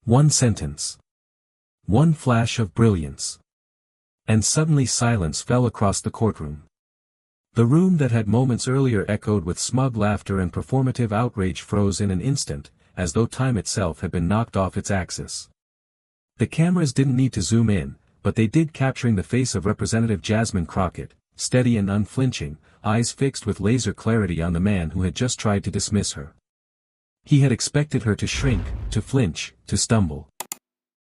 One sentence. One flash of brilliance. And suddenly silence fell across the courtroom. The room that had moments earlier echoed with smug laughter and performative outrage froze in an instant, as though time itself had been knocked off its axis. The cameras didn't need to zoom in, but they did, capturing the face of Representative Jasmine Crockett, steady and unflinching, eyes fixed with laser clarity on the man who had just tried to dismiss her. He had expected her to shrink, to flinch, to stumble.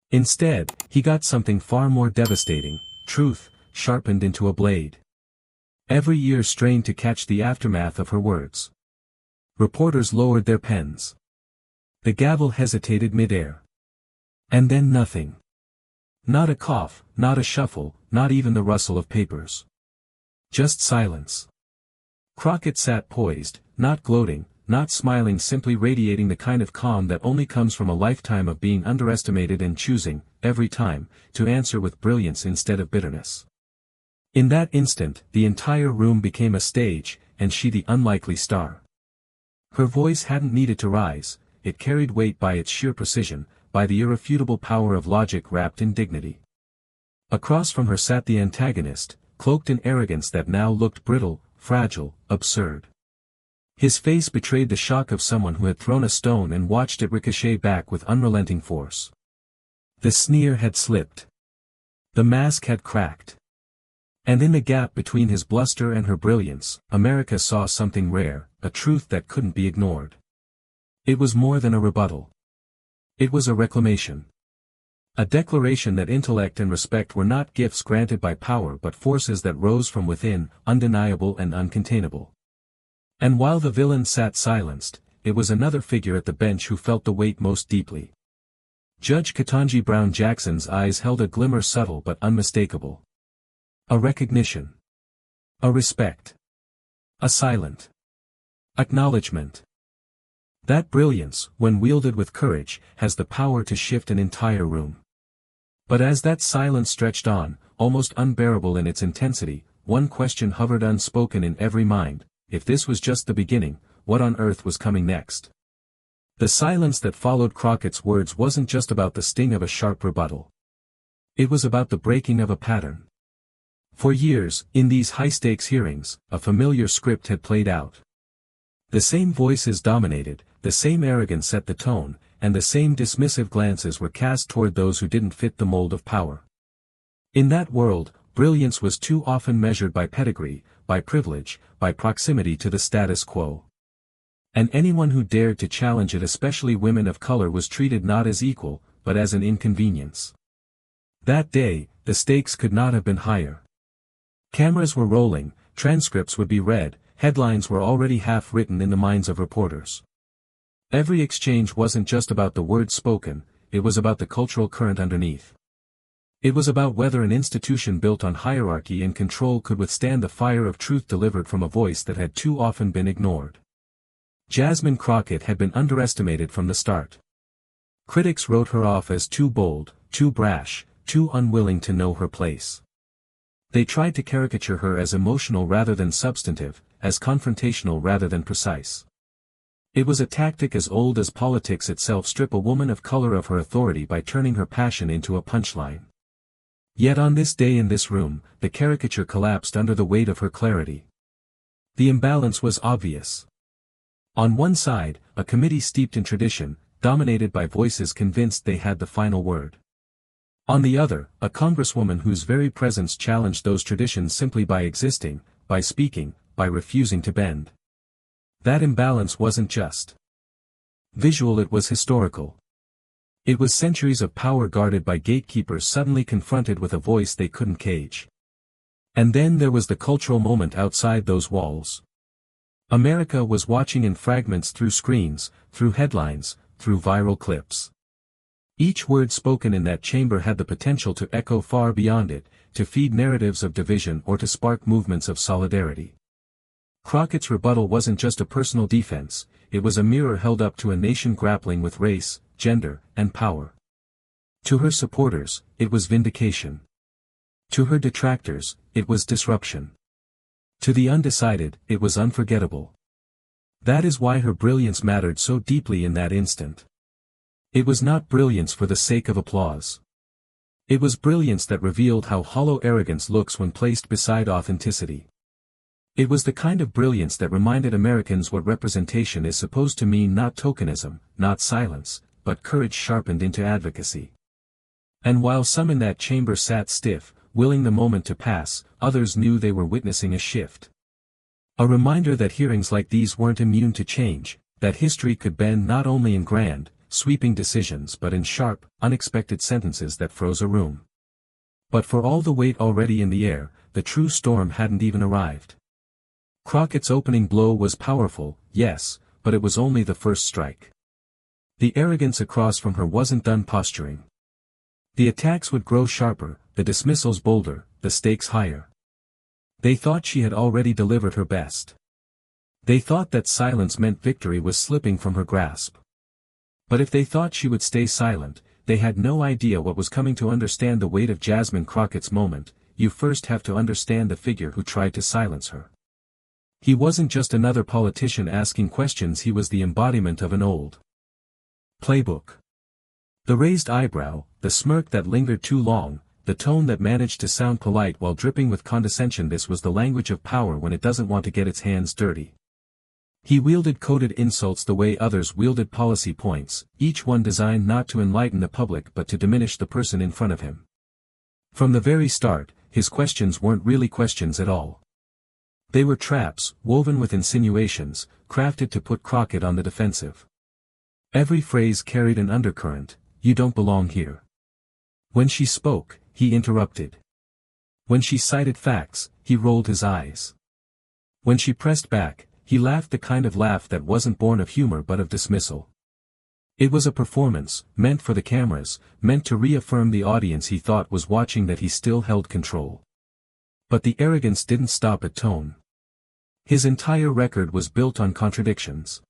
Instead, he got something far more devastating: truth, sharpened into a blade. Every ear strained to catch the aftermath of her words. Reporters lowered their pens. The gavel hesitated mid-air. And then nothing. Not a cough, not a shuffle, not even the rustle of papers. Just silence. Crockett sat poised, not gloating, not smiling, simply radiating the kind of calm that only comes from a lifetime of being underestimated and choosing, every time, to answer with brilliance instead of bitterness. In that instant, the entire room became a stage, and she the unlikely star. Her voice hadn't needed to rise, it carried weight by its sheer precision, by the irrefutable power of logic wrapped in dignity. Across from her sat the antagonist, cloaked in arrogance that now looked brittle, fragile, absurd. His face betrayed the shock of someone who had thrown a stone and watched it ricochet back with unrelenting force. The sneer had slipped. The mask had cracked. And in the gap between his bluster and her brilliance, America saw something rare, a truth that couldn't be ignored. It was more than a rebuttal. It was a reclamation. A declaration that intellect and respect were not gifts granted by power but forces that rose from within, undeniable and uncontainable. And while the villain sat silenced, it was another figure at the bench who felt the weight most deeply. Judge Ketanji Brown Jackson's eyes held a glimmer, subtle but unmistakable. A recognition. A respect. A silent acknowledgement. That brilliance, when wielded with courage, has the power to shift an entire room. But as that silence stretched on, almost unbearable in its intensity, one question hovered unspoken in every mind: if this was just the beginning, what on earth was coming next? The silence that followed Crockett's words wasn't just about the sting of a sharp rebuttal. It was about the breaking of a pattern. For years, in these high-stakes hearings, a familiar script had played out. The same voices dominated, the same arrogance set the tone, and the same dismissive glances were cast toward those who didn't fit the mold of power. In that world, brilliance was too often measured by pedigree, by privilege, by proximity to the status quo. And anyone who dared to challenge it, especially women of color, was treated not as equal, but as an inconvenience. That day, the stakes could not have been higher. Cameras were rolling, transcripts would be read, headlines were already half written in the minds of reporters. Every exchange wasn't just about the words spoken, it was about the cultural current underneath. It was about whether an institution built on hierarchy and control could withstand the fire of truth delivered from a voice that had too often been ignored. Jasmine Crockett had been underestimated from the start. Critics wrote her off as too bold, too brash, too unwilling to know her place. They tried to caricature her as emotional rather than substantive, as confrontational rather than precise. It was a tactic as old as politics itself: strip a woman of color of her authority by turning her passion into a punchline. Yet on this day in this room, the caricature collapsed under the weight of her clarity. The imbalance was obvious. On one side, a committee steeped in tradition, dominated by voices convinced they had the final word. On the other, a congresswoman whose very presence challenged those traditions simply by existing, by speaking, by refusing to bend. That imbalance wasn't just visual, it was historical. It was centuries of power guarded by gatekeepers suddenly confronted with a voice they couldn't cage. And then there was the cultural moment outside those walls. America was watching in fragments, through screens, through headlines, through viral clips. Each word spoken in that chamber had the potential to echo far beyond it, to feed narratives of division or to spark movements of solidarity. Crockett's rebuttal wasn't just a personal defense, it was a mirror held up to a nation grappling with race, gender, and power. To her supporters, it was vindication. To her detractors, it was disruption. To the undecided, it was unforgettable. That is why her brilliance mattered so deeply in that instant. It was not brilliance for the sake of applause. It was brilliance that revealed how hollow arrogance looks when placed beside authenticity. It was the kind of brilliance that reminded Americans what representation is supposed to mean, not tokenism, not silence, but courage sharpened into advocacy. And while some in that chamber sat stiff, willing the moment to pass, others knew they were witnessing a shift. A reminder that hearings like these weren't immune to change, that history could bend not only in grand, sweeping decisions but in sharp, unexpected sentences that froze a room. But for all the weight already in the air, the true storm hadn't even arrived. Crockett's opening blow was powerful, yes, but it was only the first strike. The arrogance across from her wasn't done posturing. The attacks would grow sharper, the dismissals bolder, the stakes higher. They thought she had already delivered her best. They thought that silence meant victory was slipping from her grasp. But if they thought she would stay silent, they had no idea what was coming. To understand the weight of Jasmine Crockett's moment, you first have to understand the figure who tried to silence her. He wasn't just another politician asking questions, he was the embodiment of an old playbook. The raised eyebrow, the smirk that lingered too long, the tone that managed to sound polite while dripping with condescension. This was the language of power when it doesn't want to get its hands dirty. He wielded coded insults the way others wielded policy points, each one designed not to enlighten the public but to diminish the person in front of him. From the very start, his questions weren't really questions at all. They were traps, woven with insinuations, crafted to put Crockett on the defensive. Every phrase carried an undercurrent: "You don't belong here." When she spoke, he interrupted. When she cited facts, he rolled his eyes. When she pressed back, he laughed, the kind of laugh that wasn't born of humor but of dismissal. It was a performance, meant for the cameras, meant to reaffirm the audience he thought was watching that he still held control. But the arrogance didn't stop at tone. His entire record was built on contradictions.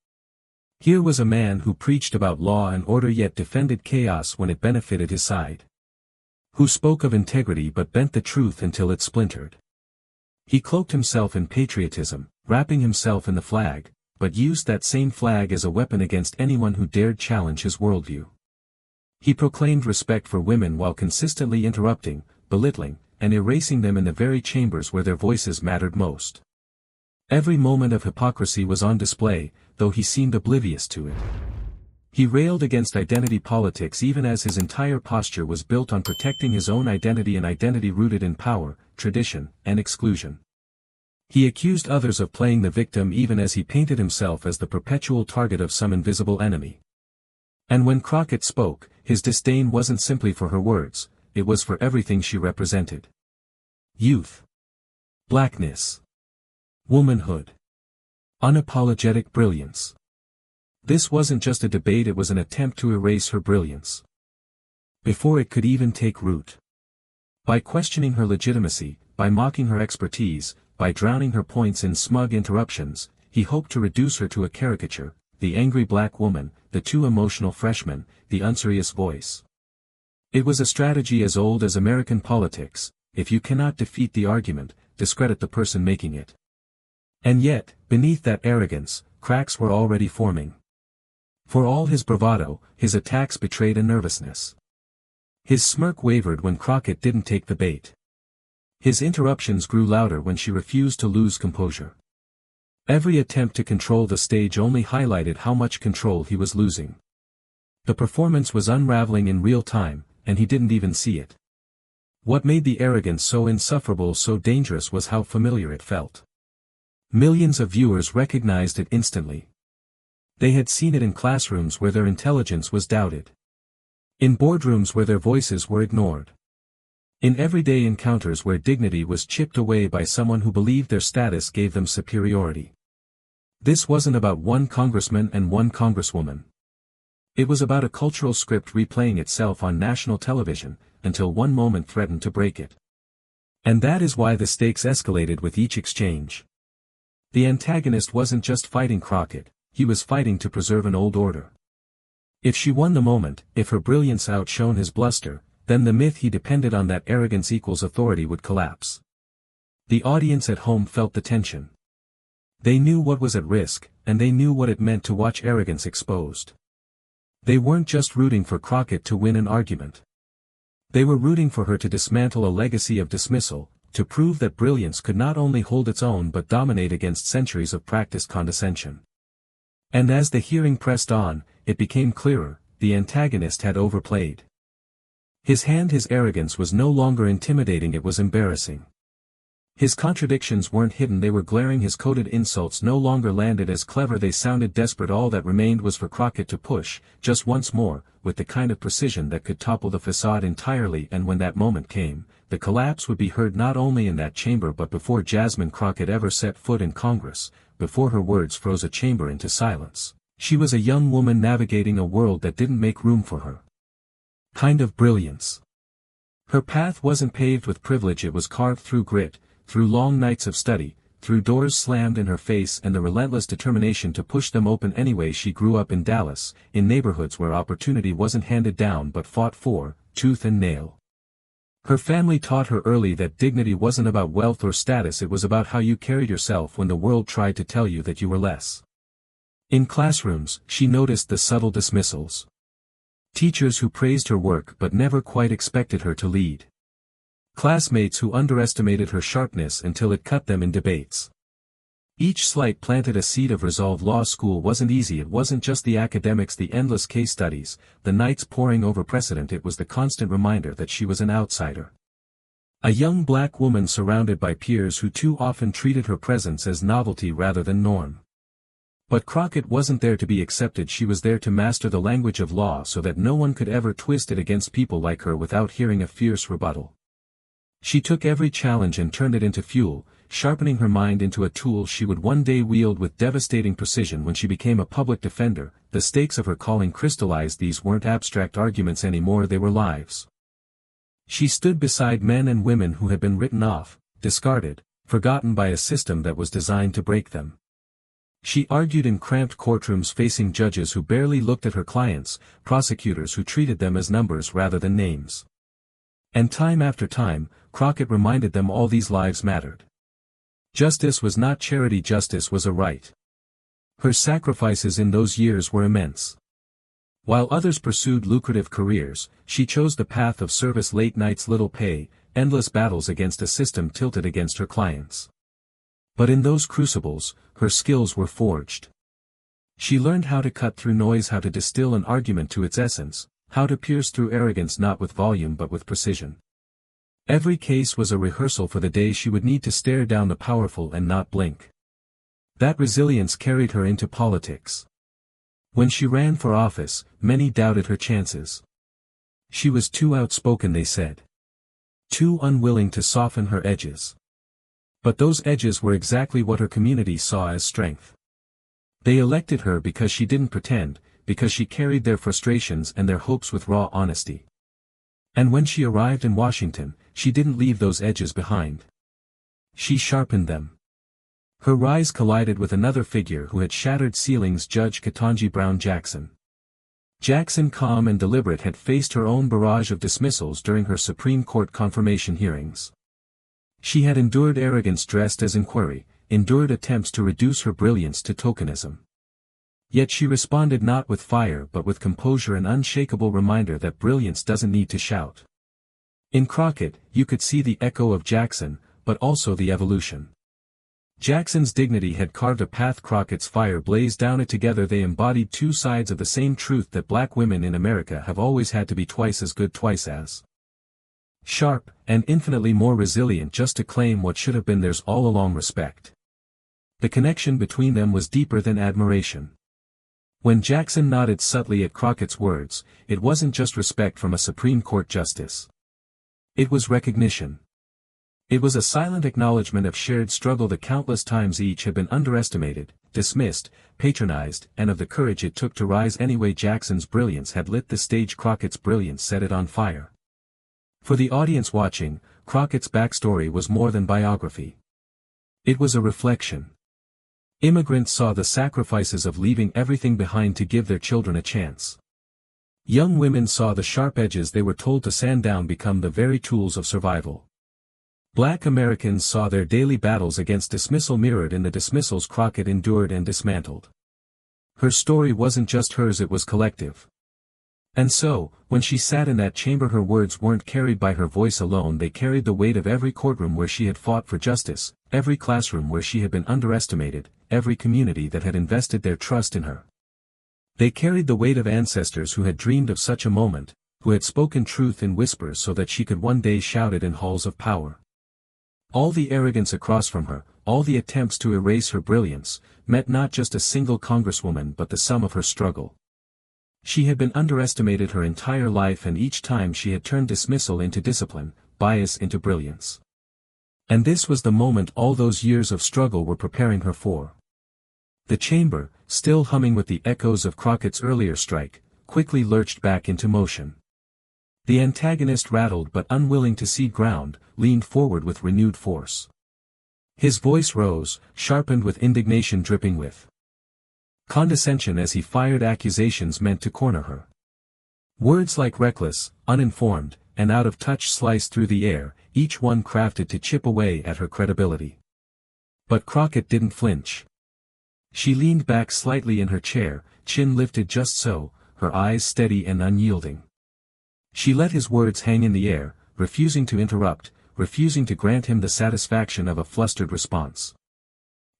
Here was a man who preached about law and order yet defended chaos when it benefited his side. Who spoke of integrity but bent the truth until it splintered. He cloaked himself in patriotism, wrapping himself in the flag, but used that same flag as a weapon against anyone who dared challenge his worldview. He proclaimed respect for women while consistently interrupting, belittling, and erasing them in the very chambers where their voices mattered most. Every moment of hypocrisy was on display, though he seemed oblivious to it. He railed against identity politics even as his entire posture was built on protecting his own identity, an identity rooted in power, tradition, and exclusion. He accused others of playing the victim even as he painted himself as the perpetual target of some invisible enemy. And when Crockett spoke, his disdain wasn't simply for her words, it was for everything she represented. Youth. Blackness. Womanhood. Unapologetic brilliance. This wasn't just a debate, it was an attempt to erase her brilliance. Before it could even take root. By questioning her legitimacy, by mocking her expertise, by drowning her points in smug interruptions, he hoped to reduce her to a caricature, the angry black woman, the too emotional freshman, the unserious voice. It was a strategy as old as American politics: if you cannot defeat the argument, discredit the person making it. And yet, beneath that arrogance, cracks were already forming. For all his bravado, his attacks betrayed a nervousness. His smirk wavered when Crockett didn't take the bait. His interruptions grew louder when she refused to lose composure. Every attempt to control the stage only highlighted how much control he was losing. The performance was unraveling in real time, and he didn't even see it. What made the arrogance so insufferable, so dangerous, was how familiar it felt. Millions of viewers recognized it instantly. They had seen it in classrooms where their intelligence was doubted. In boardrooms where their voices were ignored. In everyday encounters where dignity was chipped away by someone who believed their status gave them superiority. This wasn't about one congressman and one congresswoman. It was about a cultural script replaying itself on national television, until one moment threatened to break it. And that is why the stakes escalated with each exchange. The antagonist wasn't just fighting Crockett, he was fighting to preserve an old order. If she won the moment, if her brilliance outshone his bluster, then the myth he depended on, that arrogance equals authority, would collapse. The audience at home felt the tension. They knew what was at risk, and they knew what it meant to watch arrogance exposed. They weren't just rooting for Crockett to win an argument. They were rooting for her to dismantle a legacy of dismissal, to prove that Brilliance could not only hold its own but dominate against centuries of practiced condescension. And as the hearing pressed on, it became clearer, the antagonist had overplayed. His arrogance was no longer intimidating, it was embarrassing. His contradictions weren't hidden, they were glaring, his coded insults no longer landed as clever, they sounded desperate. All that remained was for Crockett to push, just once more, with the kind of precision that could topple the facade entirely, and when that moment came, the collapse would be heard not only in that chamber but before Jasmine Crockett ever set foot in Congress, before her words froze a chamber into silence. She was a young woman navigating a world that didn't make room for her. Kind of brilliance. Her path wasn't paved with privilege, it was carved through grit, through long nights of study, through doors slammed in her face and the relentless determination to push them open anyway. She grew up in Dallas, in neighborhoods where opportunity wasn't handed down but fought for, tooth and nail. Her family taught her early that dignity wasn't about wealth or status, it was about how you carried yourself when the world tried to tell you that you were less. In classrooms, she noticed the subtle dismissals. Teachers who praised her work but never quite expected her to lead. Classmates who underestimated her sharpness until it cut them in debates. Each slight planted a seed of resolve. Law school wasn't easy, it wasn't just the academics, the endless case studies, the nights poring over precedent, it was the constant reminder that she was an outsider. A young black woman surrounded by peers who too often treated her presence as novelty rather than norm. But Crockett wasn't there to be accepted, she was there to master the language of law so that no one could ever twist it against people like her without hearing a fierce rebuttal. She took every challenge and turned it into fuel, sharpening her mind into a tool she would one day wield with devastating precision. When she became a public defender, the stakes of her calling crystallized. These weren't abstract arguments anymore, they were lives. She stood beside men and women who had been written off, discarded, forgotten by a system that was designed to break them. She argued in cramped courtrooms facing judges who barely looked at her clients, prosecutors who treated them as numbers rather than names. And time after time, Crockett reminded them all these lives mattered. Justice was not charity, justice was a right. Her sacrifices in those years were immense. While others pursued lucrative careers, she chose the path of service, late nights, little pay, endless battles against a system tilted against her clients. But in those crucibles, her skills were forged. She learned how to cut through noise, how to distill an argument to its essence, how to pierce through arrogance not with volume but with precision. Every case was a rehearsal for the day she would need to stare down the powerful and not blink. That resilience carried her into politics. When she ran for office, many doubted her chances. She was too outspoken, they said. Too unwilling to soften her edges. But those edges were exactly what her community saw as strength. They elected her because she didn't pretend, because she carried their frustrations and their hopes with raw honesty. And when she arrived in Washington, she didn't leave those edges behind. She sharpened them. Her rise collided with another figure who had shattered ceilings, Judge Ketanji Brown Jackson. Jackson, calm and deliberate, had faced her own barrage of dismissals during her Supreme Court confirmation hearings. She had endured arrogance dressed as inquiry, endured attempts to reduce her brilliance to tokenism. Yet she responded not with fire but with composure, an unshakable reminder that brilliance doesn't need to shout. In Crockett, you could see the echo of Jackson, but also the evolution. Jackson's dignity had carved a path, Crockett's fire blazed down it. Together they embodied two sides of the same truth, that black women in America have always had to be twice as good, twice as sharp, and infinitely more resilient just to claim what should have been theirs all along: respect. The connection between them was deeper than admiration. When Jackson nodded subtly at Crockett's words, it wasn't just respect from a Supreme Court justice. It was recognition. It was a silent acknowledgement of shared struggle, the countless times each had been underestimated, dismissed, patronized, and of the courage it took to rise anyway. Jackson's brilliance had lit the stage, Crockett's brilliance set it on fire. For the audience watching, Crockett's backstory was more than biography. It was a reflection. Immigrants saw the sacrifices of leaving everything behind to give their children a chance. Young women saw the sharp edges they were told to sand down become the very tools of survival. Black Americans saw their daily battles against dismissal mirrored in the dismissals Crockett endured and dismantled. Her story wasn't just hers, it was collective. And so, when she sat in that chamber, her words weren't carried by her voice alone, they carried the weight of every courtroom where she had fought for justice, every classroom where she had been underestimated, every community that had invested their trust in her. They carried the weight of ancestors who had dreamed of such a moment, who had spoken truth in whispers so that she could one day shout it in halls of power. All the arrogance across from her, all the attempts to erase her brilliance, met not just a single congresswoman but the sum of her struggle. She had been underestimated her entire life, and each time she had turned dismissal into discipline, bias into brilliance. And this was the moment all those years of struggle were preparing her for. The chamber, still humming with the echoes of Crockett's earlier strike, quickly lurched back into motion. The antagonist, rattled but unwilling to cede ground, leaned forward with renewed force. His voice rose, sharpened with indignation dripping with condescension as he fired accusations meant to corner her. Words like reckless, uninformed, and out of touch sliced through the air, each one crafted to chip away at her credibility. But Crockett didn't flinch. She leaned back slightly in her chair, chin lifted just so, her eyes steady and unyielding. She let his words hang in the air, refusing to interrupt, refusing to grant him the satisfaction of a flustered response.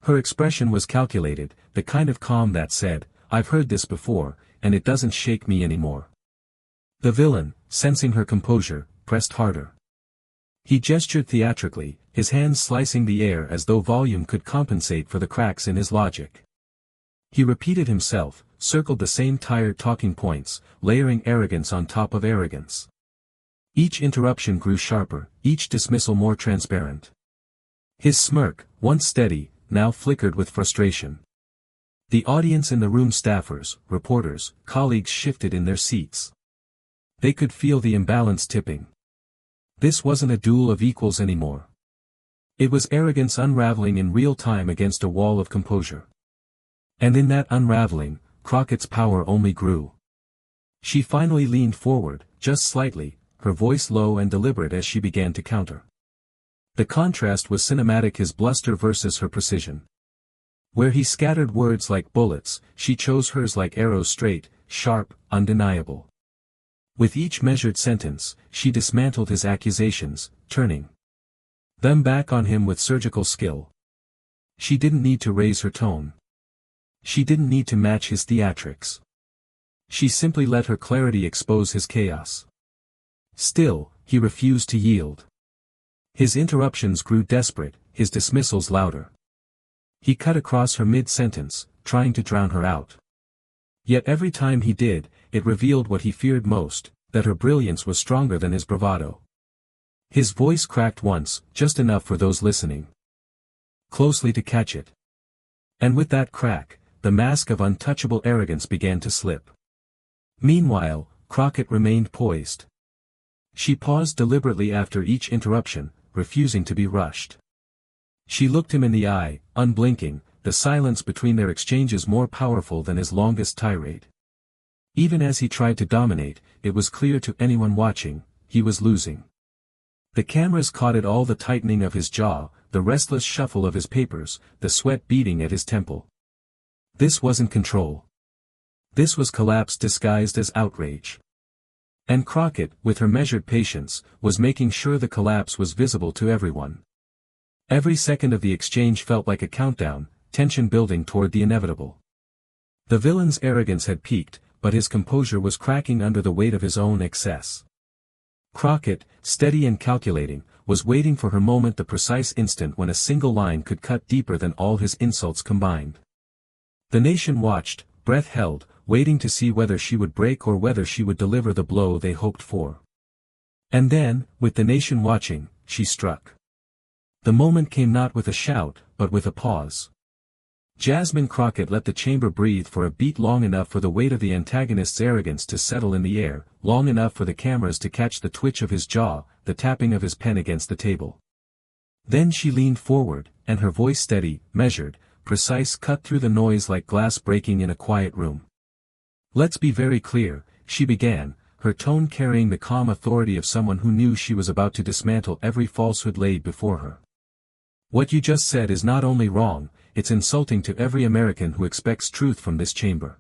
Her expression was calculated, the kind of calm that said, "I've heard this before, and it doesn't shake me anymore." The villain, sensing her composure, pressed harder. He gestured theatrically, his hands slicing the air as though volume could compensate for the cracks in his logic. He repeated himself, circled the same tired talking points, layering arrogance on top of arrogance. Each interruption grew sharper, each dismissal more transparent. His smirk, once steady, now flickered with frustration. The audience in the room, staffers, reporters, colleagues, shifted in their seats. They could feel the imbalance tipping. This wasn't a duel of equals anymore. It was arrogance unraveling in real time against a wall of composure. And in that unraveling, Crockett's power only grew. She finally leaned forward, just slightly, her voice low and deliberate as she began to counter. The contrast was cinematic, his bluster versus her precision. Where he scattered words like bullets, she chose hers like arrows, straight, sharp, undeniable. With each measured sentence, she dismantled his accusations, turning them back on him with surgical skill. She didn't need to raise her tone. She didn't need to match his theatrics. She simply let her clarity expose his chaos. Still, he refused to yield. His interruptions grew desperate, his dismissals louder. He cut across her mid-sentence, trying to drown her out. Yet every time he did, it revealed what he feared most, that her brilliance was stronger than his bravado. His voice cracked once, just enough for those listening closely to catch it. And with that crack, the mask of untouchable arrogance began to slip. Meanwhile, Crockett remained poised. She paused deliberately after each interruption, refusing to be rushed. She looked him in the eye, unblinking, the silence between their exchanges more powerful than his longest tirade. Even as he tried to dominate, it was clear to anyone watching, he was losing. The cameras caught it all, the tightening of his jaw, the restless shuffle of his papers, the sweat beading at his temple. This wasn't control. This was collapse disguised as outrage. And Crockett, with her measured patience, was making sure the collapse was visible to everyone. Every second of the exchange felt like a countdown, tension building toward the inevitable. The villain's arrogance had peaked, but his composure was cracking under the weight of his own excess. Crockett, steady and calculating, was waiting for her moment, the precise instant when a single line could cut deeper than all his insults combined. The nation watched, breath held, waiting to see whether she would break or whether she would deliver the blow they hoped for. And then, with the nation watching, she struck. The moment came not with a shout, but with a pause. Jasmine Crockett let the chamber breathe for a beat, long enough for the weight of the antagonist's arrogance to settle in the air, long enough for the cameras to catch the twitch of his jaw, the tapping of his pen against the table. Then she leaned forward, and her voice steady, measured, precise, cut through the noise like glass breaking in a quiet room. "Let's be very clear," she began, her tone carrying the calm authority of someone who knew she was about to dismantle every falsehood laid before her. "What you just said is not only wrong, it's insulting to every American who expects truth from this chamber."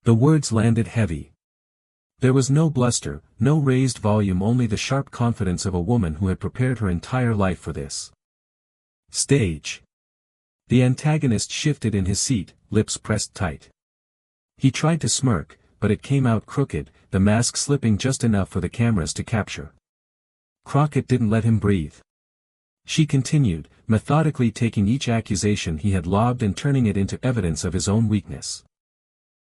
The words landed heavy. There was no bluster, no raised volume, only the sharp confidence of a woman who had prepared her entire life for this stage. The antagonist shifted in his seat, lips pressed tight. He tried to smirk, but it came out crooked, the mask slipping just enough for the cameras to capture. Crockett didn't let him breathe. She continued, methodically taking each accusation he had lobbed and turning it into evidence of his own weakness.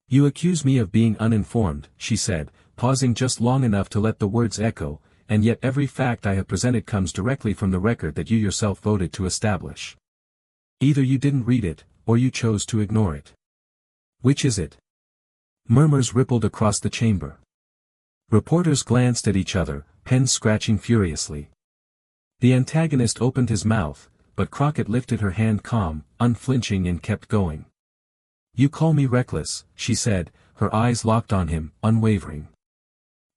"You accuse me of being uninformed," she said, pausing just long enough to let the words echo, "and yet every fact I have presented comes directly from the record that you yourself voted to establish. Either you didn't read it, or you chose to ignore it. Which is it?" Murmurs rippled across the chamber. Reporters glanced at each other, pens scratching furiously. The antagonist opened his mouth, but Crockett lifted her hand calm, unflinching, and kept going. "You call me reckless," she said, her eyes locked on him, unwavering.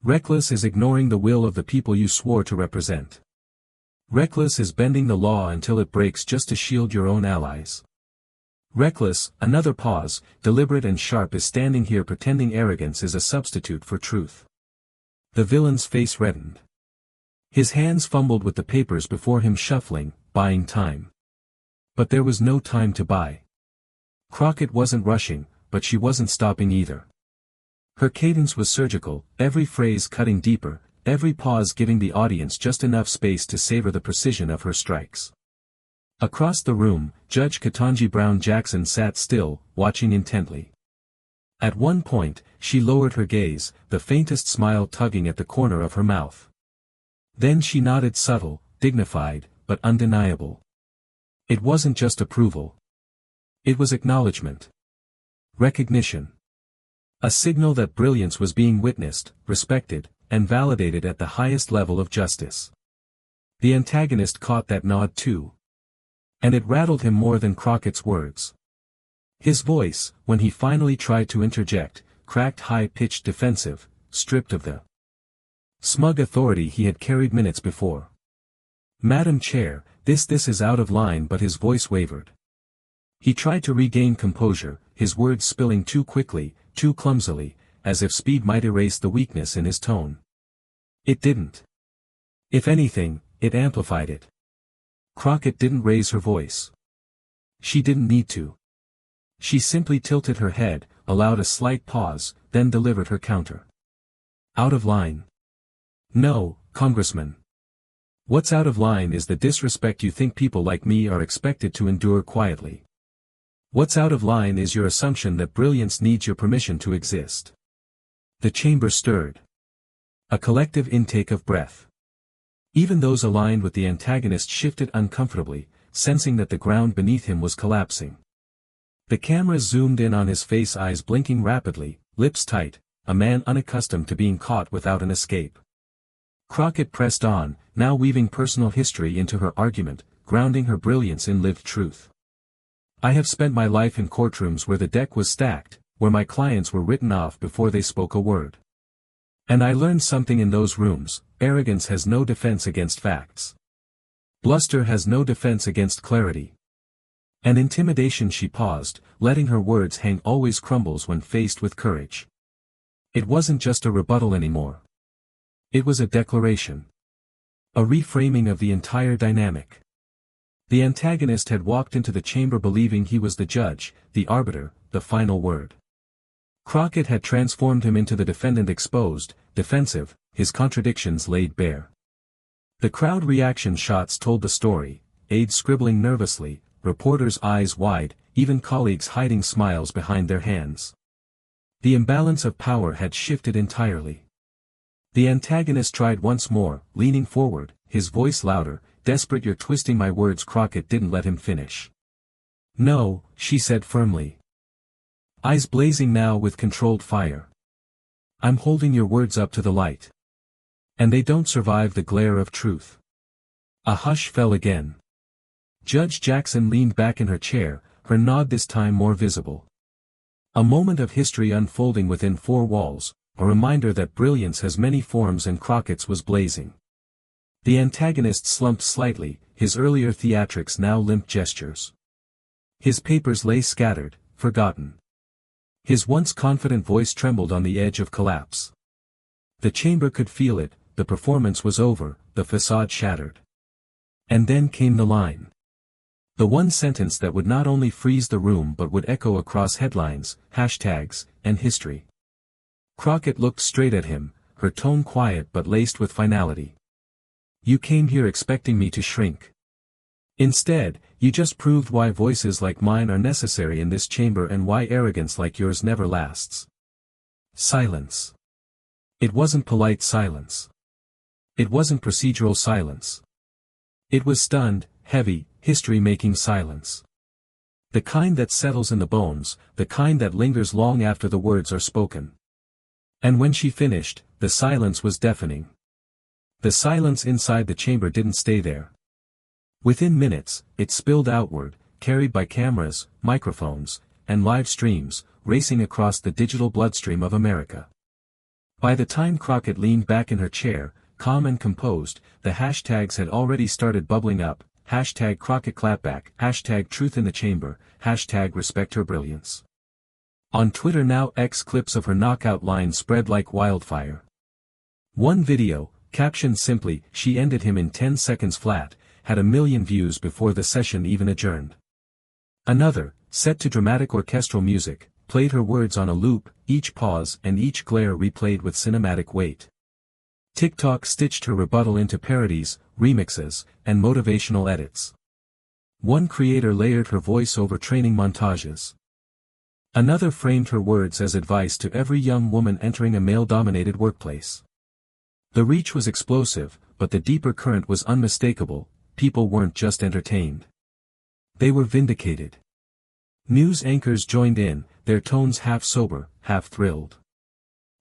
"Reckless is ignoring the will of the people you swore to represent. Reckless is bending the law until it breaks just to shield your own allies. Reckless," another pause, deliberate and sharp, "is standing here pretending arrogance is a substitute for truth." The villain's face reddened. His hands fumbled with the papers before him, shuffling, buying time. But there was no time to buy. Crockett wasn't rushing, but she wasn't stopping either. Her cadence was surgical, every phrase cutting deeper, every pause giving the audience just enough space to savor the precision of her strikes. Across the room, Judge Ketanji Brown Jackson sat still, watching intently. At one point, she lowered her gaze, the faintest smile tugging at the corner of her mouth. Then she nodded, subtle, dignified, but undeniable. It wasn't just approval. It was acknowledgement. Recognition. A signal that brilliance was being witnessed, respected, and validated at the highest level of justice. The antagonist caught that nod too. And it rattled him more than Crockett's words. His voice, when he finally tried to interject, cracked, high-pitched, defensive, stripped of the smug authority he had carried minutes before. "Madam Chair, this is out of line," but his voice wavered. He tried to regain composure, his words spilling too quickly, too clumsily, as if speed might erase the weakness in his tone. It didn't. If anything, it amplified it. Crockett didn't raise her voice. She didn't need to. She simply tilted her head, allowed a slight pause, then delivered her counter. "Out of line? No, Congressman. What's out of line is the disrespect you think people like me are expected to endure quietly. What's out of line is your assumption that brilliance needs your permission to exist." The chamber stirred. A collective intake of breath. Even those aligned with the antagonist shifted uncomfortably, sensing that the ground beneath him was collapsing. The cameras zoomed in on his face, eyes blinking rapidly, lips tight, a man unaccustomed to being caught without an escape. Crockett pressed on, now weaving personal history into her argument, grounding her brilliance in lived truth. "I have spent my life in courtrooms where the deck was stacked, where my clients were written off before they spoke a word. And I learned something in those rooms: arrogance has no defense against facts. Bluster has no defense against clarity. And intimidation." She paused, letting her words hang, always crumbles when faced with courage. It wasn't just a rebuttal anymore. It was a declaration. A reframing of the entire dynamic. The antagonist had walked into the chamber believing he was the judge, the arbiter, the final word. Crockett had transformed him into the defendant, exposed, defensive, his contradictions laid bare. The crowd reaction shots told the story, aides scribbling nervously, reporters' eyes wide, even colleagues hiding smiles behind their hands. The imbalance of power had shifted entirely. The antagonist tried once more, leaning forward, his voice louder, desperate. "You're twisting my words." Crockett didn't let him finish. "No," she said firmly. Eyes blazing now with controlled fire. "I'm holding your words up to the light. And they don't survive the glare of truth." A hush fell again. Judge Jackson leaned back in her chair, her nod this time more visible. A moment of history unfolding within four walls, a reminder that brilliance has many forms, and Crockett's was blazing. The antagonist slumped slightly, his earlier theatrics now limp gestures. His papers lay scattered, forgotten. His once confident voice trembled on the edge of collapse. The chamber could feel it, the performance was over, the facade shattered. And then came the line. The one sentence that would not only freeze the room but would echo across headlines, hashtags, and history. Crockett looked straight at him, her tone quiet but laced with finality. "You came here expecting me to shrink. Instead, you just proved why voices like mine are necessary in this chamber and why arrogance like yours never lasts." Silence. It wasn't polite silence. It wasn't procedural silence. It was stunned, heavy, history-making silence. The kind that settles in the bones, the kind that lingers long after the words are spoken. And when she finished, the silence was deafening. The silence inside the chamber didn't stay there. Within minutes, it spilled outward, carried by cameras, microphones, and live streams, racing across the digital bloodstream of America. By the time Crockett leaned back in her chair, calm and composed, the hashtags had already started bubbling up. Hashtag Crockett clapback, hashtag truth in the chamber, hashtag respect her brilliance. On Twitter now X clips of her knockout line spread like wildfire. One video, captioned simply, "She ended him in 10 seconds flat," had 1 million views before the session even adjourned. Another, set to dramatic orchestral music, played her words on a loop, each pause and each glare replayed with cinematic weight. TikTok stitched her rebuttal into parodies, remixes, and motivational edits. One creator layered her voice over training montages. Another framed her words as advice to every young woman entering a male-dominated workplace. The reach was explosive, but the deeper current was unmistakable. People weren't just entertained. They were vindicated. News anchors joined in, their tones half sober, half thrilled.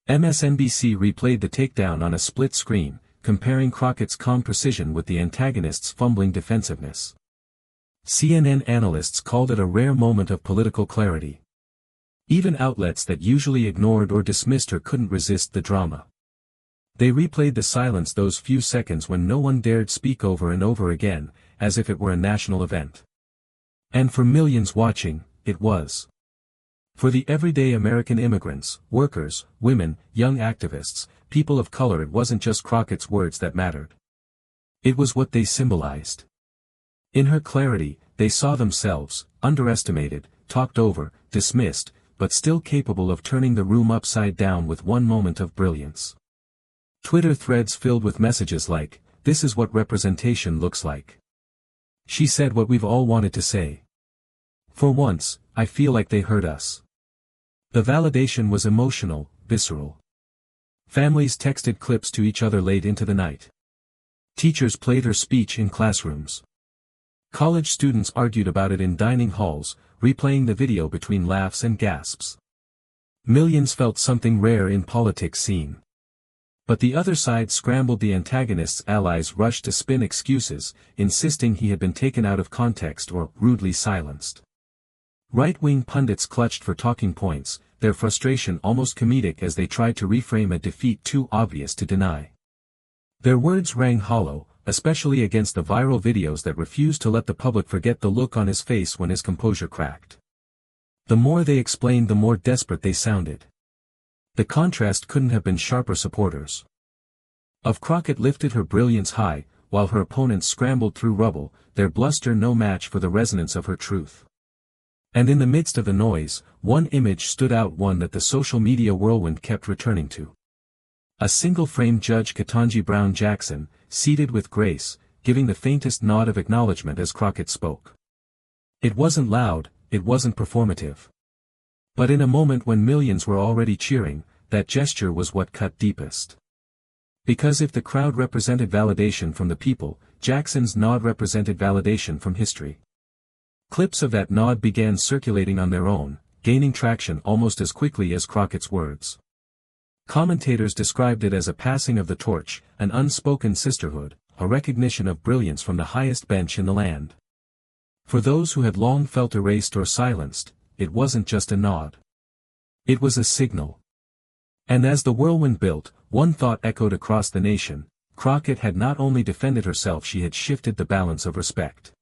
MSNBC replayed the takedown on a split screen, comparing Crockett's calm precision with the antagonist's fumbling defensiveness. CNN analysts called it a rare moment of political clarity. Even outlets that usually ignored or dismissed her couldn't resist the drama. They replayed the silence, those few seconds when no one dared speak, over and over again, as if it were a national event. And for millions watching, it was. For the everyday American immigrants, workers, women, young activists, people of color, it wasn't just Crockett's words that mattered. It was what they symbolized. In her clarity, they saw themselves, underestimated, talked over, dismissed, but still capable of turning the room upside down with one moment of brilliance. Twitter threads filled with messages like, "This is what representation looks like. She said what we've all wanted to say. For once, I feel like they heard us." The validation was emotional, visceral. Families texted clips to each other late into the night. Teachers played her speech in classrooms. College students argued about it in dining halls, replaying the video between laughs and gasps. Millions felt something rare in politics seen. But the other side scrambled. The antagonist's allies rushed to spin excuses, insisting he had been taken out of context or rudely silenced. Right-wing pundits clutched for talking points, their frustration almost comedic as they tried to reframe a defeat too obvious to deny. Their words rang hollow, especially against the viral videos that refused to let the public forget the look on his face when his composure cracked. The more they explained, the more desperate they sounded. The contrast couldn't have been sharper. Supporters of Crockett lifted her brilliance high, while her opponents scrambled through rubble, their bluster no match for the resonance of her truth. And in the midst of the noise, one image stood out, one that the social media whirlwind kept returning to. A single-frame Judge Ketanji Brown Jackson, seated with grace, giving the faintest nod of acknowledgement as Crockett spoke. It wasn't loud, it wasn't performative. But in a moment when millions were already cheering, that gesture was what cut deepest. Because if the crowd represented validation from the people, Jackson's nod represented validation from history. Clips of that nod began circulating on their own, gaining traction almost as quickly as Crockett's words. Commentators described it as a passing of the torch, an unspoken sisterhood, a recognition of brilliance from the highest bench in the land. For those who had long felt erased or silenced, it wasn't just a nod. It was a signal. And as the whirlwind built, one thought echoed across the nation: Crockett had not only defended herself, she had shifted the balance of respect.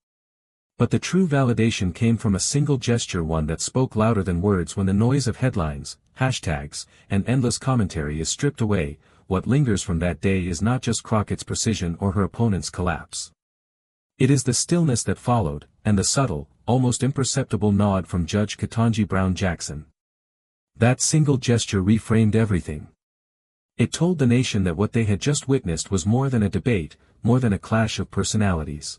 But the true validation came from a single gesture, one that spoke louder than words. When the noise of headlines, hashtags, and endless commentary is stripped away, what lingers from that day is not just Crockett's precision or her opponent's collapse. It is the stillness that followed, and the subtle, almost imperceptible nod from Judge Ketanji Brown Jackson. That single gesture reframed everything. It told the nation that what they had just witnessed was more than a debate, more than a clash of personalities.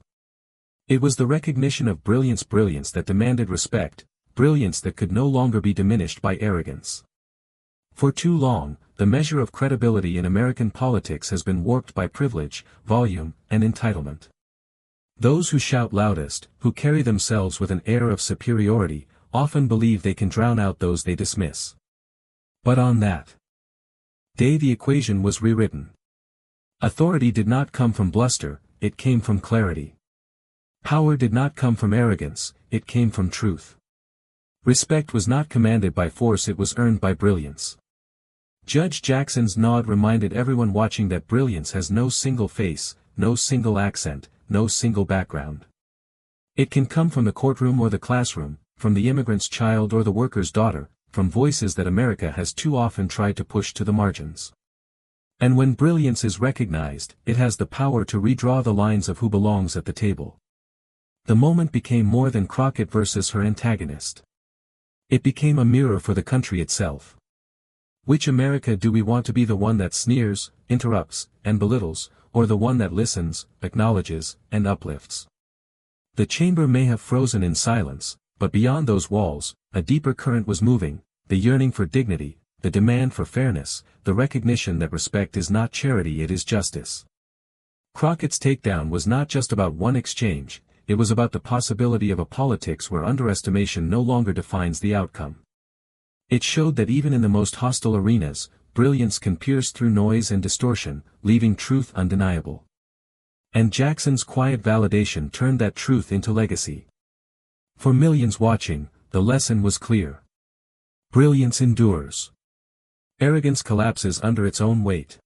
It was the recognition of brilliance that demanded respect, brilliance that could no longer be diminished by arrogance. For too long, the measure of credibility in American politics has been warped by privilege, volume, and entitlement. Those who shout loudest, who carry themselves with an air of superiority, often believe they can drown out those they dismiss. But on that day the equation was rewritten. Authority did not come from bluster, it came from clarity. Power did not come from arrogance, it came from truth. Respect was not commanded by force, it was earned by brilliance. Judge Jackson's nod reminded everyone watching that brilliance has no single face, no single accent, no single background. It can come from the courtroom or the classroom, from the immigrant's child or the worker's daughter, from voices that America has too often tried to push to the margins. And when brilliance is recognized, it has the power to redraw the lines of who belongs at the table. The moment became more than Crockett versus her antagonist. It became a mirror for the country itself. Which America do we want to be, the one that sneers, interrupts, and belittles, or the one that listens, acknowledges, and uplifts? The chamber may have frozen in silence, but beyond those walls, a deeper current was moving, the yearning for dignity, the demand for fairness, the recognition that respect is not charity, it is justice. Crockett's takedown was not just about one exchange, it was about the possibility of a politics where underestimation no longer defines the outcome. It showed that even in the most hostile arenas, brilliance can pierce through noise and distortion, leaving truth undeniable. And Jackson's quiet validation turned that truth into legacy. For millions watching, the lesson was clear. Brilliance endures. Arrogance collapses under its own weight.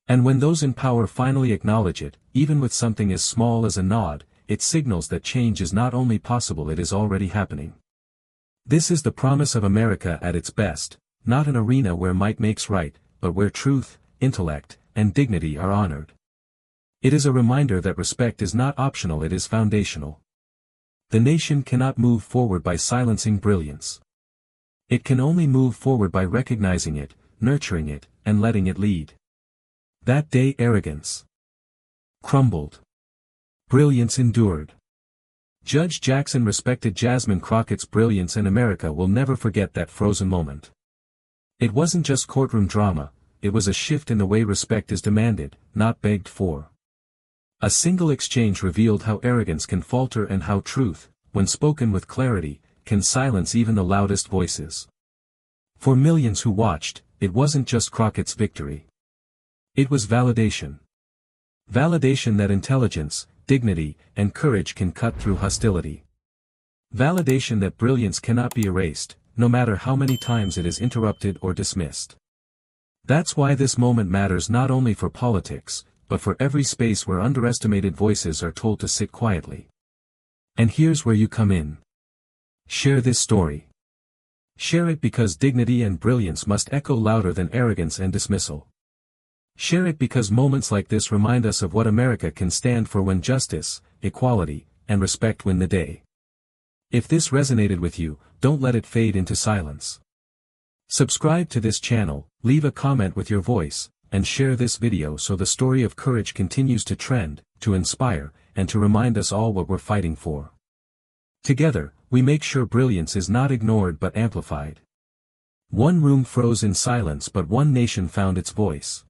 And when those in power finally acknowledge it, even with something as small as a nod, it signals that change is not only possible, it is already happening. This is the promise of America at its best, not an arena where might makes right, but where truth, intellect, and dignity are honored. It is a reminder that respect is not optional, it is foundational. The nation cannot move forward by silencing brilliance. It can only move forward by recognizing it, nurturing it, and letting it lead. That day arrogance crumbled. Brilliance endured. Judge Jackson respected Jasmine Crockett's brilliance, and America will never forget that frozen moment. It wasn't just courtroom drama, it was a shift in the way respect is demanded, not begged for. A single exchange revealed how arrogance can falter and how truth, when spoken with clarity, can silence even the loudest voices. For millions who watched, it wasn't just Crockett's victory. It was validation. Validation that intelligence, dignity, and courage can cut through hostility. Validation that brilliance cannot be erased, no matter how many times it is interrupted or dismissed. That's why this moment matters, not only for politics, but for every space where underestimated voices are told to sit quietly. And here's where you come in. Share this story. Share it because dignity and brilliance must echo louder than arrogance and dismissal. Share it because moments like this remind us of what America can stand for when justice, equality, and respect win the day. If this resonated with you, don't let it fade into silence. Subscribe to this channel, leave a comment with your voice, and share this video so the story of courage continues to trend, to inspire, and to remind us all what we're fighting for. Together, we make sure brilliance is not ignored but amplified. One room froze in silence, but one nation found its voice.